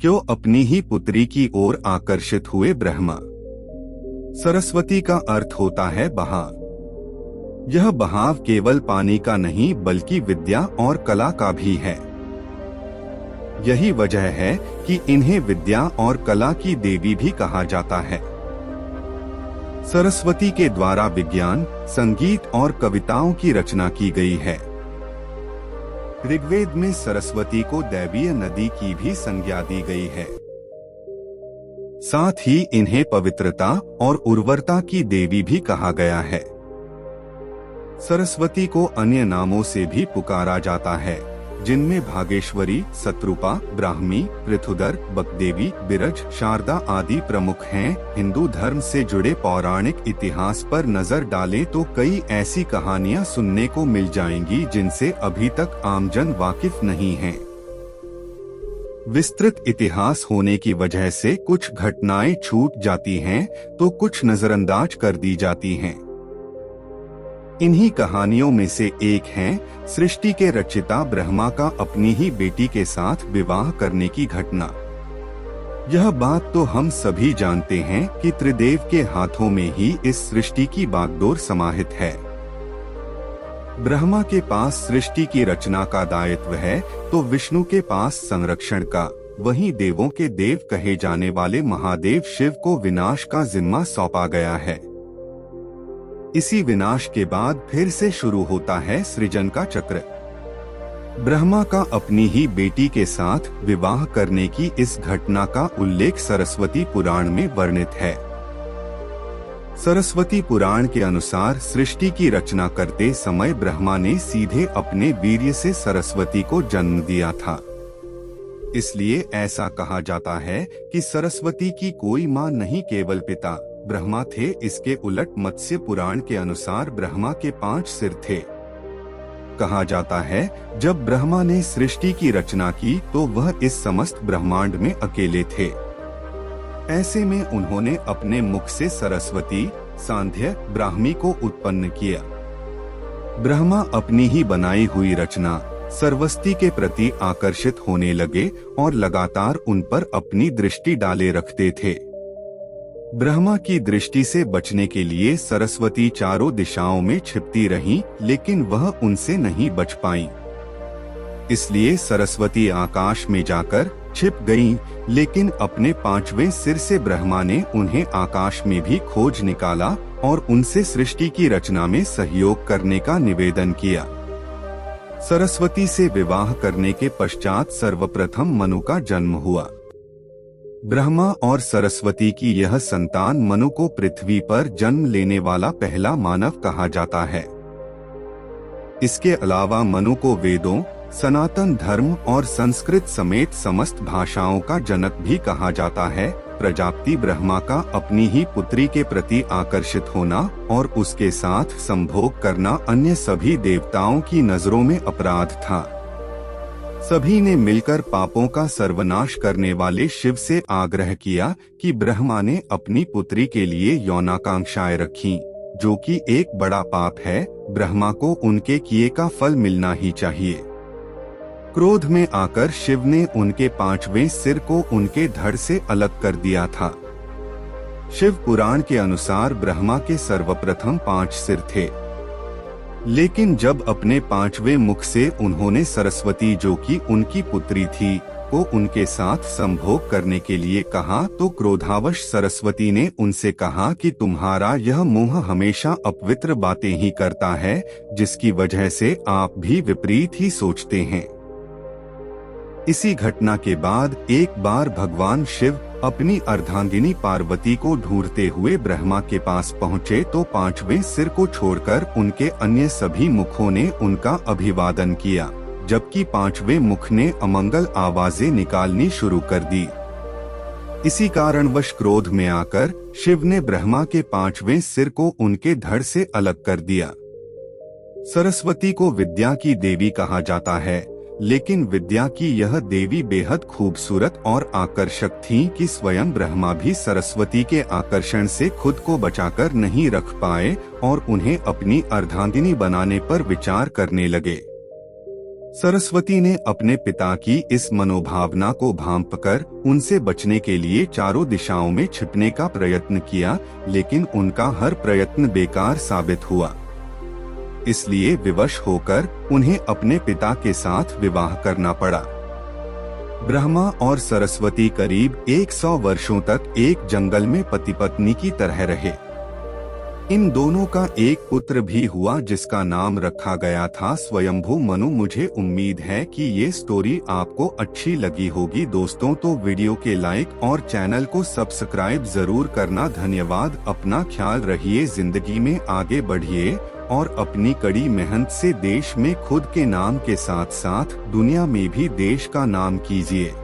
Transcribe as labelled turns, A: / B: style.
A: क्यों अपनी ही पुत्री की ओर आकर्षित हुए ब्रह्मा। सरस्वती का अर्थ होता है बहाव। यह बहाव केवल पानी का नहीं बल्कि विद्या और कला का भी है। यही वजह है कि इन्हें विद्या और कला की देवी भी कहा जाता है। सरस्वती के द्वारा विज्ञान, संगीत और कविताओं की रचना की गई है। ऋग्वेद में सरस्वती को दैवीय नदी की भी संज्ञा दी गई है। साथ ही इन्हें पवित्रता और उर्वरता की देवी भी कहा गया है। सरस्वती को अन्य नामों से भी पुकारा जाता है, जिनमें भागेश्वरी, शत्रुपा, ब्राह्मी, पृथुदर, बकदेवी, बिरज, शारदा आदि प्रमुख हैं। हिंदू धर्म से जुड़े पौराणिक इतिहास पर नजर डालें तो कई ऐसी कहानियां सुनने को मिल जाएंगी जिनसे अभी तक आमजन वाकिफ नहीं है। विस्तृत इतिहास होने की वजह से कुछ घटनाएं छूट जाती हैं तो कुछ नजरअंदाज कर दी जाती हैं। इन्हीं कहानियों में से एक है सृष्टि के रचयिता ब्रह्मा का अपनी ही बेटी के साथ विवाह करने की घटना। यह बात तो हम सभी जानते हैं कि त्रिदेव के हाथों में ही इस सृष्टि की बागडोर समाहित है। ब्रह्मा के पास सृष्टि की रचना का दायित्व है तो विष्णु के पास संरक्षण का, वहीं देवों के देव कहे जाने वाले महादेव शिव को विनाश का जिम्मा सौंपा गया है। इसी विनाश के बाद फिर से शुरू होता है सृजन का चक्र। ब्रह्मा का अपनी ही बेटी के साथ विवाह करने की इस घटना का उल्लेख सरस्वती पुराण में वर्णित है। सरस्वती पुराण के अनुसार सृष्टि की रचना करते समय ब्रह्मा ने सीधे अपने वीर्य से सरस्वती को जन्म दिया था। इसलिए ऐसा कहा जाता है कि सरस्वती की कोई मां नहीं, केवल पिता ब्रह्मा थे। इसके उलट मत्स्य पुराण के अनुसार ब्रह्मा के 5 सिर थे। कहा जाता है जब ब्रह्मा ने सृष्टि की रचना की तो वह इस समस्त ब्रह्मांड में अकेले थे। ऐसे में उन्होंने अपने मुख से सरस्वती, सांध्य, ब्राह्मी को उत्पन्न किया। ब्रह्मा अपनी ही बनाई हुई रचना सरस्वती के प्रति आकर्षित होने लगे और लगातार उन पर अपनी दृष्टि डाले रखते थे। ब्रह्मा की दृष्टि से बचने के लिए सरस्वती चारों दिशाओं में छिपती रहीं, लेकिन वह उनसे नहीं बच पाईं। इसलिए सरस्वती आकाश में जाकर छिप गईं, लेकिन अपने 5वें सिर से ब्रह्मा ने उन्हें आकाश में भी खोज निकाला और उनसे सृष्टि की रचना में सहयोग करने का निवेदन किया। सरस्वती से विवाह करने के पश्चात सर्वप्रथम मनु का जन्म हुआ। ब्रह्मा और सरस्वती की यह संतान मनु को पृथ्वी पर जन्म लेने वाला पहला मानव कहा जाता है। इसके अलावा मनु को वेदों, सनातन धर्म और संस्कृत समेत समस्त भाषाओं का जनक भी कहा जाता है। प्रजापति ब्रह्मा का अपनी ही पुत्री के प्रति आकर्षित होना और उसके साथ संभोग करना अन्य सभी देवताओं की नजरों में अपराध था। सभी ने मिलकर पापों का सर्वनाश करने वाले शिव से आग्रह किया कि ब्रह्मा ने अपनी पुत्री के लिए यौनाकांक्षाएं रखीं, जो कि एक बड़ा पाप है। ब्रह्मा को उनके किए का फल मिलना ही चाहिए। क्रोध में आकर शिव ने उनके 5वें सिर को उनके धड़ से अलग कर दिया था। शिव पुराण के अनुसार ब्रह्मा के सर्वप्रथम 5 सिर थे, लेकिन जब अपने 5वें मुख से उन्होंने सरस्वती, जो कि उनकी पुत्री थी, को उनके साथ संभोग करने के लिए कहा तो क्रोधावश सरस्वती ने उनसे कहा कि तुम्हारा यह मुंह हमेशा अपवित्र बातें ही करता है, जिसकी वजह से आप भी विपरीत ही सोचते हैं। इसी घटना के बाद एक बार भगवान शिव अपनी अर्धांगिनी पार्वती को ढूंढते हुए ब्रह्मा के पास पहुँचे तो 5वें सिर को छोड़कर उनके अन्य सभी मुखों ने उनका अभिवादन किया, जबकि 5वें मुख ने अमंगल आवाजें निकालनी शुरू कर दी। इसी कारणवश क्रोध में आकर शिव ने ब्रह्मा के 5वें सिर को उनके धड़ से अलग कर दिया। सरस्वती को विद्या की देवी कहा जाता है, लेकिन विद्या की यह देवी बेहद खूबसूरत और आकर्षक थीं कि स्वयं ब्रह्मा भी सरस्वती के आकर्षण से खुद को बचाकर नहीं रख पाए और उन्हें अपनी अर्धांगिनी बनाने पर विचार करने लगे। सरस्वती ने अपने पिता की इस मनोभावना को भांपकर उनसे बचने के लिए चारों दिशाओं में छिपने का प्रयत्न किया, लेकिन उनका हर प्रयत्न बेकार साबित हुआ। इसलिए विवश होकर उन्हें अपने पिता के साथ विवाह करना पड़ा। ब्रह्मा और सरस्वती करीब 100 वर्षों तक एक जंगल में पति पत्नी की तरह रहे। इन दोनों का एक पुत्र भी हुआ जिसका नाम रखा गया था स्वयंभू मनु। मुझे उम्मीद है कि ये स्टोरी आपको अच्छी लगी होगी दोस्तों, तो वीडियो के लाइक और चैनल को सब्सक्राइब जरूर करना। धन्यवाद। अपना ख्याल रखिए, जिंदगी में आगे बढ़िए और अपनी कड़ी मेहनत से देश में खुद के नाम के साथ साथ दुनिया में भी देश का नाम कीजिए।